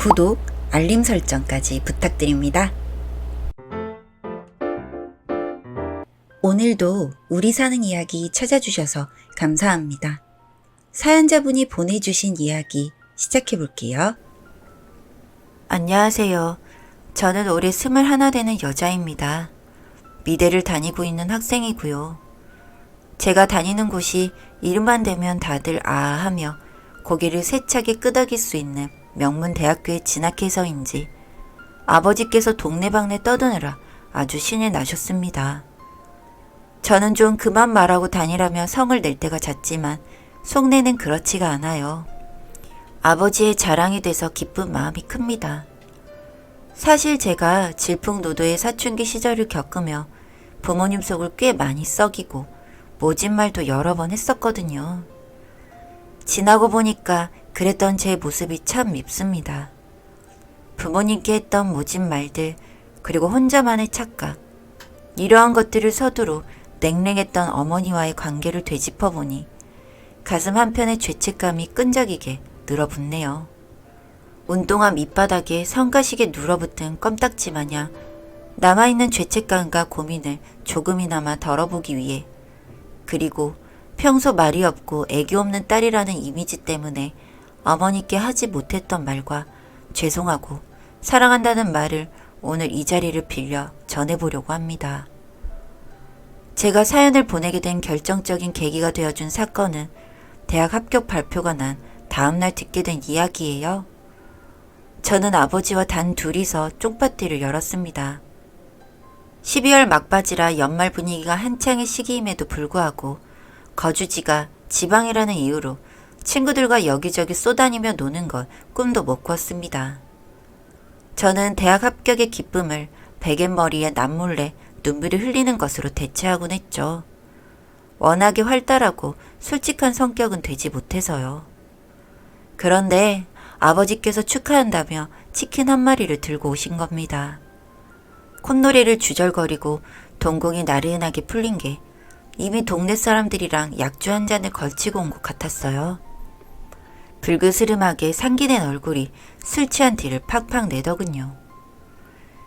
구독, 알림 설정까지 부탁드립니다. 오늘도 우리 사는 이야기 찾아주셔서 감사합니다. 사연자분이 보내주신 이야기 시작해볼게요. 안녕하세요. 저는 올해 21 되는 여자입니다. 미대를 다니고 있는 학생이고요. 제가 다니는 곳이 이름만 대면 다들 아하며 고개를 세차게 끄덕일 수 있는 명문 대학교에 진학해서인지 아버지께서 동네방네 떠드느라 아주 신이 나셨습니다. 저는 좀 그만 말하고 다니라며 성을 낼 때가 잦지만 속내는 그렇지가 않아요. 아버지의 자랑이 돼서 기쁜 마음이 큽니다. 사실 제가 질풍노도의 사춘기 시절을 겪으며 부모님 속을 꽤 많이 썩이고 모진 말도 여러 번 했었거든요. 지나고 보니까 그랬던 제 모습이 참 밉습니다. 부모님께 했던 모진 말들, 그리고 혼자만의 착각, 이러한 것들을 서두로 냉랭했던 어머니와의 관계를 되짚어보니 가슴 한편의 죄책감이 끈적이게 늘어붙네요. 운동화 밑바닥에 성가시게 눌어붙은 껌딱지 마냥 남아있는 죄책감과 고민을 조금이나마 덜어보기 위해, 그리고 평소 말이 없고 애교 없는 딸이라는 이미지 때문에 어머니께 하지 못했던 말과 죄송하고 사랑한다는 말을 오늘 이 자리를 빌려 전해보려고 합니다. 제가 사연을 보내게 된 결정적인 계기가 되어준 사건은 대학 합격 발표가 난 다음날 듣게 된 이야기예요. 저는 아버지와 단 둘이서 쪽파티를 열었습니다. 12월 막바지라 연말 분위기가 한창의 시기임에도 불구하고 거주지가 지방이라는 이유로 친구들과 여기저기 쏘다니며 노는 것 꿈도 못 꿨습니다. 저는 대학 합격의 기쁨을 베갯머리에 남몰래 눈물을 흘리는 것으로 대체하곤 했죠. 워낙에 활달하고 솔직한 성격은 되지 못해서요. 그런데 아버지께서 축하한다며 치킨 한 마리를 들고 오신 겁니다. 콧노래를 주절거리고 동공이 나른하게 풀린 게 이미 동네 사람들이랑 약주 한 잔을 걸치고 온 것 같았어요. 불그스름하게 상기된 얼굴이 술 취한 티를 팍팍 내더군요.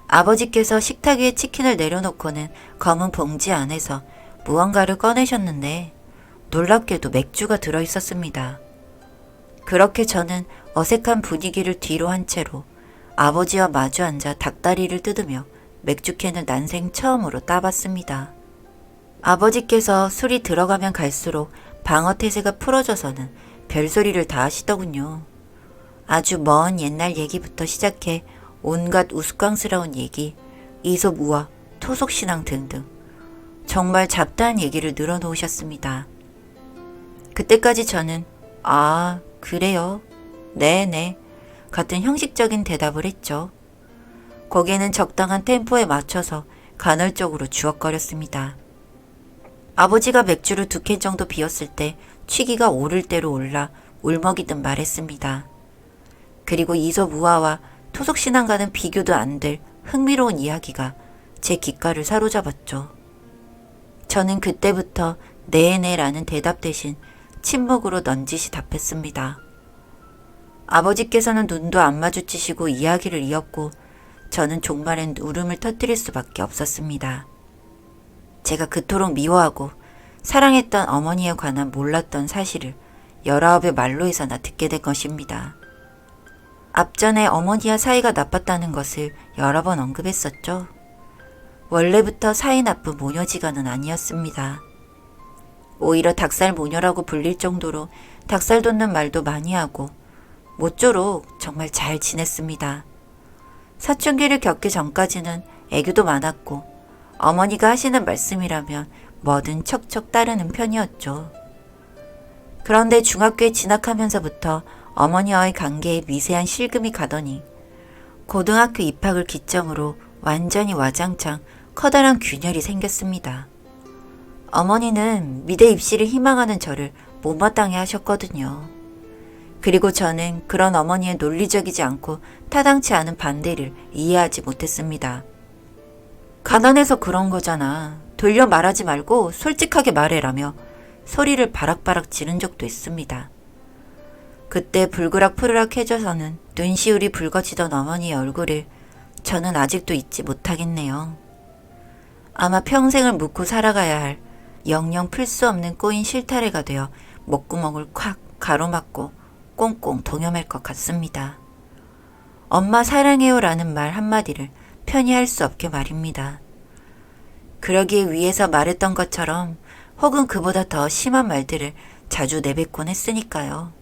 아버지께서 식탁 위에 치킨을 내려놓고는 검은 봉지 안에서 무언가를 꺼내셨는데 놀랍게도 맥주가 들어있었습니다. 그렇게 저는 어색한 분위기를 뒤로 한 채로 아버지와 마주 앉아 닭다리를 뜯으며 맥주캔을 난생 처음으로 따봤습니다. 아버지께서 술이 들어가면 갈수록 방어태세가 풀어져서는 별소리를 다 하시더군요. 아주 먼 옛날 얘기부터 시작해 온갖 우스꽝스러운 얘기, 이솝우화, 토속신앙 등등 정말 잡다한 얘기를 늘어놓으셨습니다. 그때까지 저는 아, 그래요? 네네 같은 형식적인 대답을 했죠. 거기에는 적당한 템포에 맞춰서 간헐적으로 주걱거렸습니다. 아버지가 맥주를 2캔 정도 비웠을 때 취기가 오를 대로 올라 울먹이듯 말했습니다. 그리고 이솝우화와 토속신앙과는 비교도 안 될 흥미로운 이야기가 제 귓가를 사로잡았죠. 저는 그때부터 네네라는 대답 대신 침묵으로 넌지시 답했습니다. 아버지께서는 눈도 안 마주치시고 이야기를 이었고 저는 종말엔 울음을 터뜨릴 수밖에 없었습니다. 제가 그토록 미워하고 사랑했던 어머니에 관한 몰랐던 사실을 19의 말로에서나 듣게 된 것입니다. 앞전에 어머니와 사이가 나빴다는 것을 여러 번 언급했었죠. 원래부터 사이 나쁜 모녀지간은 아니었습니다. 오히려 닭살 모녀라고 불릴 정도로 닭살 돋는 말도 많이 하고 모쪼록 정말 잘 지냈습니다. 사춘기를 겪기 전까지는 애교도 많았고 어머니가 하시는 말씀이라면 뭐든 척척 따르는 편이었죠. 그런데 중학교에 진학하면서부터 어머니와의 관계에 미세한 실금이 가더니 고등학교 입학을 기점으로 완전히 와장창 커다란 균열이 생겼습니다. 어머니는 미대 입시를 희망하는 저를 못마땅해 하셨거든요. 그리고 저는 그런 어머니의 논리적이지 않고 타당치 않은 반대를 이해하지 못했습니다. 가난해서 그런 거잖아. 돌려 말하지 말고 솔직하게 말해라며 소리를 바락바락 지른 적도 있습니다. 그때 불그락 푸르락 해져서는 눈시울이 붉어지던 어머니의 얼굴을 저는 아직도 잊지 못하겠네요. 아마 평생을 묻고 살아가야 할 영영 풀 수 없는 꼬인 실타래가 되어 목구멍을 콱 가로막고 꽁꽁 동여맬 것 같습니다. 엄마 사랑해요라는 말 한마디를 편히 할 수 없게 말입니다. 그러기에 위에서 말했던 것처럼 혹은 그보다 더 심한 말들을 자주 내뱉곤 했으니까요.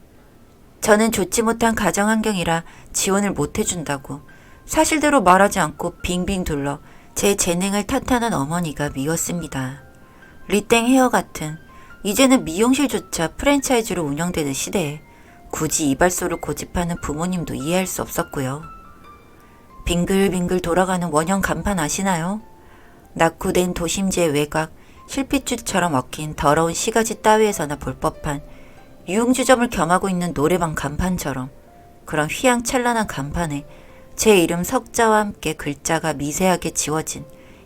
저는 좋지 못한 가정환경이라 지원을 못 해준다고 사실대로 말하지 않고 빙빙 둘러 제 재능을 탓하는 어머니가 미웠습니다. 리땡 헤어 같은 이제는 미용실조차 프랜차이즈로 운영되는 시대에 굳이 이발소를 고집하는 부모님도 이해할 수 없었고요. 빙글빙글 돌아가는 원형 간판 아시나요? 낙후된 도심지의 외곽, 실핏줄처럼 엉킨 더러운 시가지 따위에서나 볼 법한 유흥주점을 겸하고 있는 노래방 간판처럼 그런 휘황찬란한 간판에 제 이름 석자와 함께 글자가 미세하게 지워진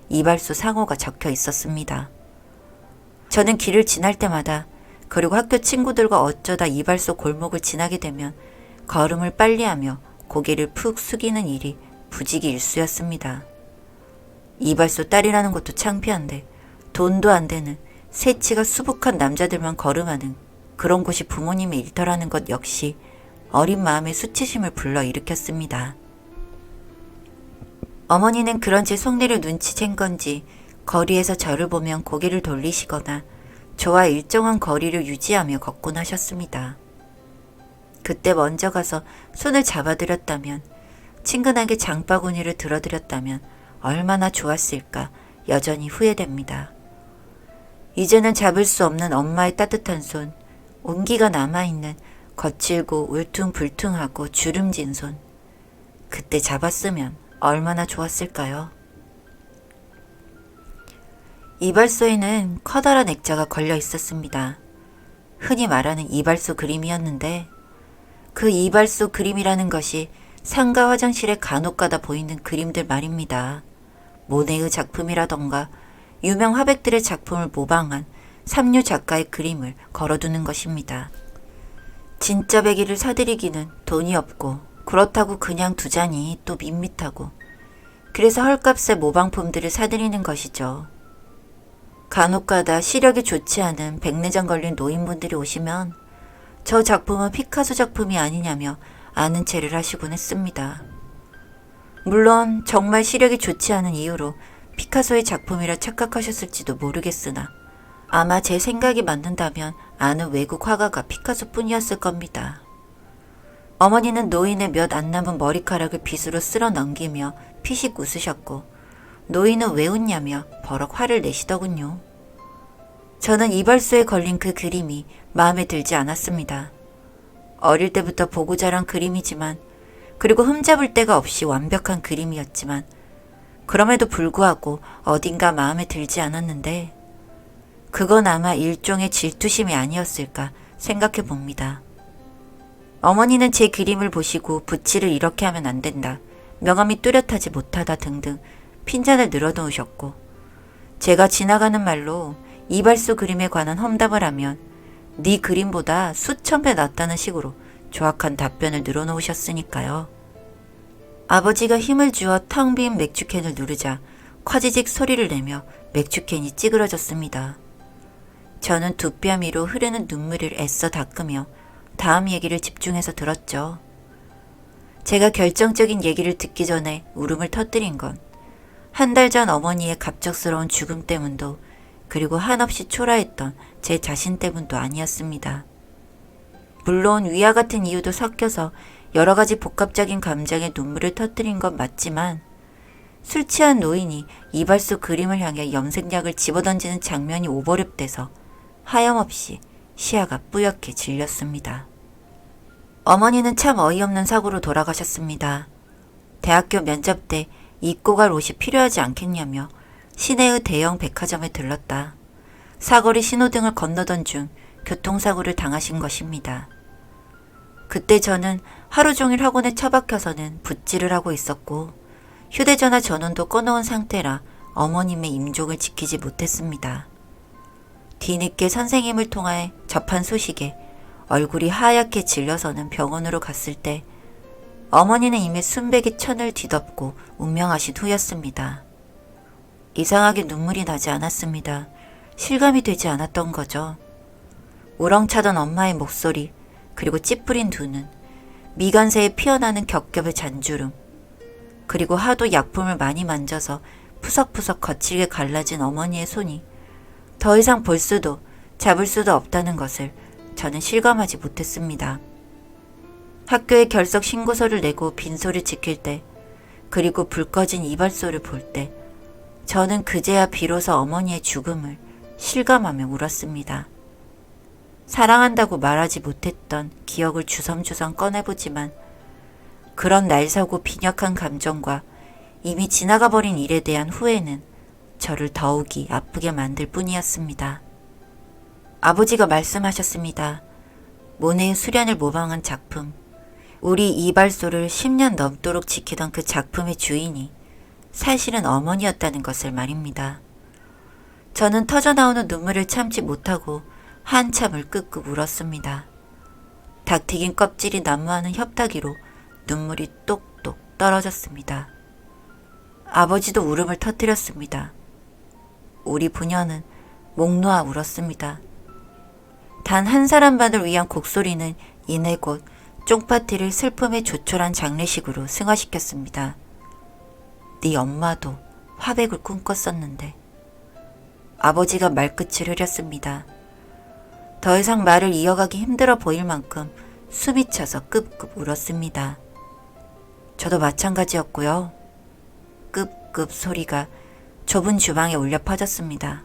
이발소 상호가 적혀 있었습니다. 저는 길을 지날 때마다 그리고 학교 친구들과 어쩌다 이발소 골목을 지나게 되면 걸음을 빨리하며 고개를 푹 숙이는 일이 부지기 일쑤였습니다. 이발소 딸이라는 것도 창피한데 돈도 안 되는 새치가 수북한 남자들만 걸음하는 그런 곳이 부모님의 일터라는 것 역시 어린 마음의 수치심을 불러일으켰습니다. 어머니는 그런 제 속내를 눈치챈 건지 거리에서 저를 보면 고개를 돌리시거나 저와 일정한 거리를 유지하며 걷곤 하셨습니다. 그때 먼저 가서 손을 잡아드렸다면, 친근하게 장바구니를 들어드렸다면 얼마나 좋았을까 여전히 후회됩니다. 이제는 잡을 수 없는 엄마의 따뜻한 손, 온기가 남아있는 거칠고 울퉁불퉁하고 주름진 손. 그때 잡았으면 얼마나 좋았을까요? 이발소에는 커다란 액자가 걸려 있었습니다. 흔히 말하는 이발소 그림이었는데 그 이발소 그림이라는 것이 상가 화장실에 간혹가다 보이는 그림들 말입니다. 모네의 작품이라던가 유명 화백들의 작품을 모방한 삼류 작가의 그림을 걸어두는 것입니다. 진짜 배기를 사들이기는 돈이 없고 그렇다고 그냥 두자니 또 밋밋하고 그래서 헐값에 모방품들을 사들이는 것이죠. 간혹가다 시력이 좋지 않은 백내장 걸린 노인분들이 오시면 저 작품은 피카소 작품이 아니냐며 아는 체를 하시곤 했습니다. 물론 정말 시력이 좋지 않은 이유로 피카소의 작품이라 착각하셨을지도 모르겠으나 아마 제 생각이 맞는다면 아는 외국 화가가 피카소뿐이었을 겁니다. 어머니는 노인의 몇 안 남은 머리카락을 빗으로 쓸어 넘기며 피식 웃으셨고 노인은 왜 웃냐며 버럭 화를 내시더군요. 저는 이발소에 걸린 그 그림이 마음에 들지 않았습니다. 어릴 때부터 보고 자란 그림이지만 그리고 흠잡을 데가 없이 완벽한 그림이었지만 그럼에도 불구하고 어딘가 마음에 들지 않았는데 그건 아마 일종의 질투심이 아니었을까 생각해 봅니다. 어머니는 제 그림을 보시고 붓질을 이렇게 하면 안 된다, 명암이 뚜렷하지 못하다 등등 핀잔을 늘어놓으셨고 제가 지나가는 말로 이발소 그림에 관한 험담을 하면 네 그림보다 수천 배 낫다는 식으로 조악한 답변을 늘어놓으셨으니까요. 아버지가 힘을 주어 텅 빈 맥주캔을 누르자 콰지직 소리를 내며 맥주캔이 찌그러졌습니다. 저는 두 뺨 위로 흐르는 눈물을 애써 닦으며 다음 얘기를 집중해서 들었죠. 제가 결정적인 얘기를 듣기 전에 울음을 터뜨린 건 한 달 전 어머니의 갑작스러운 죽음 때문도 그리고 한없이 초라했던 제 자신 때문도 아니었습니다. 물론 위와 같은 이유도 섞여서 여러 가지 복합적인 감정에 눈물을 터뜨린 건 맞지만 술 취한 노인이 이발소 그림을 향해 염색약을 집어던지는 장면이 오버랩돼서 하염없이 시야가 뿌옇게 질렸습니다. 어머니는 참 어이없는 사고로 돌아가셨습니다. 대학교 면접 때 입고 갈 옷이 필요하지 않겠냐며 시내의 대형 백화점에 들렀다 사거리 신호등을 건너던 중 교통사고를 당하신 것입니다. 그때 저는 하루 종일 학원에 처박혀서는 붓질을 하고 있었고 휴대전화 전원도 꺼놓은 상태라 어머님의 임종을 지키지 못했습니다. 뒤늦게 선생님을 통해 접한 소식에 얼굴이 하얗게 질려서는 병원으로 갔을 때 어머니는 이미 순백의 천을 뒤덮고 운명하신 후였습니다. 이상하게 눈물이 나지 않았습니다. 실감이 되지 않았던 거죠. 우렁차던 엄마의 목소리, 그리고 찌푸린 두 눈, 미간새에 피어나는 겹겹의 잔주름, 그리고 하도 약품을 많이 만져서 푸석푸석 거칠게 갈라진 어머니의 손이 더 이상 볼 수도 잡을 수도 없다는 것을 저는 실감하지 못했습니다. 학교에 결석 신고서를 내고 빈소를 지킬 때, 그리고 불 꺼진 이발소를 볼 때, 저는 그제야 비로소 어머니의 죽음을 실감하며 울었습니다. 사랑한다고 말하지 못했던 기억을 주섬주섬 꺼내보지만 그런 날서고 빈약한 감정과 이미 지나가 버린 일에 대한 후회는 저를 더욱이 아프게 만들 뿐이었습니다. 아버지가 말씀하셨습니다. 모네의 수련을 모방한 작품, 우리 이발소를 10년 넘도록 지키던 그 작품의 주인이 사실은 어머니였다는 것을 말입니다. 저는 터져나오는 눈물을 참지 못하고 한참을 끄끄 울었습니다. 닭튀긴 껍질이 난무하는 협다기로 눈물이 똑똑 떨어졌습니다. 아버지도 울음을 터뜨렸습니다. 우리 부녀는 목 놓아 울었습니다. 단 한 사람만을 위한 곡소리는 이내 곧 쫑파티를 슬픔의 조촐한 장례식으로 승화시켰습니다. 네 엄마도 화백을 꿈꿨었는데. 아버지가 말끝을 흐렸습니다. 더 이상 말을 이어가기 힘들어 보일 만큼 숨이 차서 끄끄 울었습니다. 저도 마찬가지였고요. 끄끄 소리가 좁은 주방에 울려 퍼졌습니다.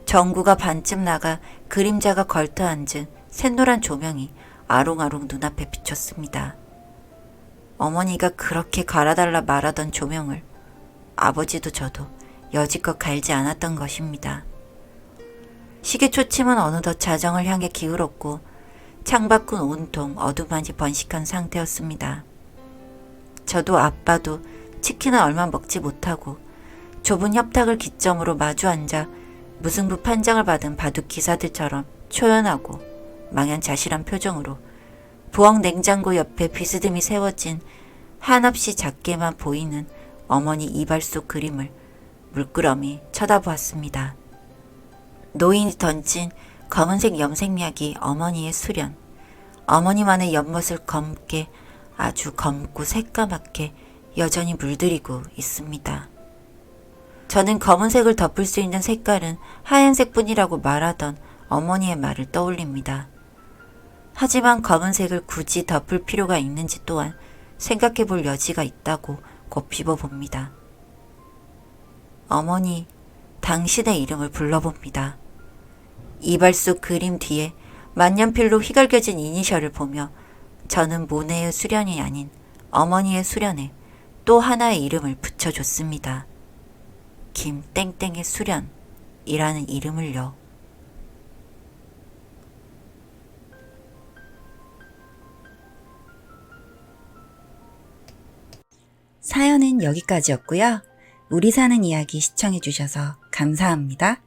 전구가 반쯤 나가 그림자가 걸터앉은 샛노란 조명이 아롱아롱 눈앞에 비쳤습니다. 어머니가 그렇게 갈아달라 말하던 조명을 아버지도 저도 여지껏 갈지 않았던 것입니다. 시계 초침은 어느덧 자정을 향해 기울었고 창밖은 온통 어두만이 번식한 상태였습니다. 저도 아빠도 치킨을 얼마 먹지 못하고 좁은 협탁을 기점으로 마주 앉아 무승부 판정을 받은 바둑 기사들처럼 초연하고 망연자실한 표정으로 부엌 냉장고 옆에 비스듬히 세워진 한없이 작게만 보이는 어머니 이발소 그림을 물끄러미 쳐다보았습니다. 노인이 던진 검은색 염색약이 어머니의 수련, 어머니만의 연못을 검게 아주 검고 새까맣게 여전히 물들이고 있습니다. 저는 검은색을 덮을 수 있는 색깔은 하얀색뿐이라고 말하던 어머니의 말을 떠올립니다. 하지만 검은색을 굳이 덮을 필요가 있는지 또한 생각해 볼 여지가 있다고 곱씹어 봅니다. 어머니, 당신의 이름을 불러봅니다. 이발소 그림 뒤에 만년필로 휘갈겨진 이니셜을 보며 저는 모네의 수련이 아닌 어머니의 수련에 또 하나의 이름을 붙여줬습니다. 김땡땡의 수련이라는 이름을요. 사연은 여기까지였고요. 우리 사는 이야기 시청해주셔서 감사합니다.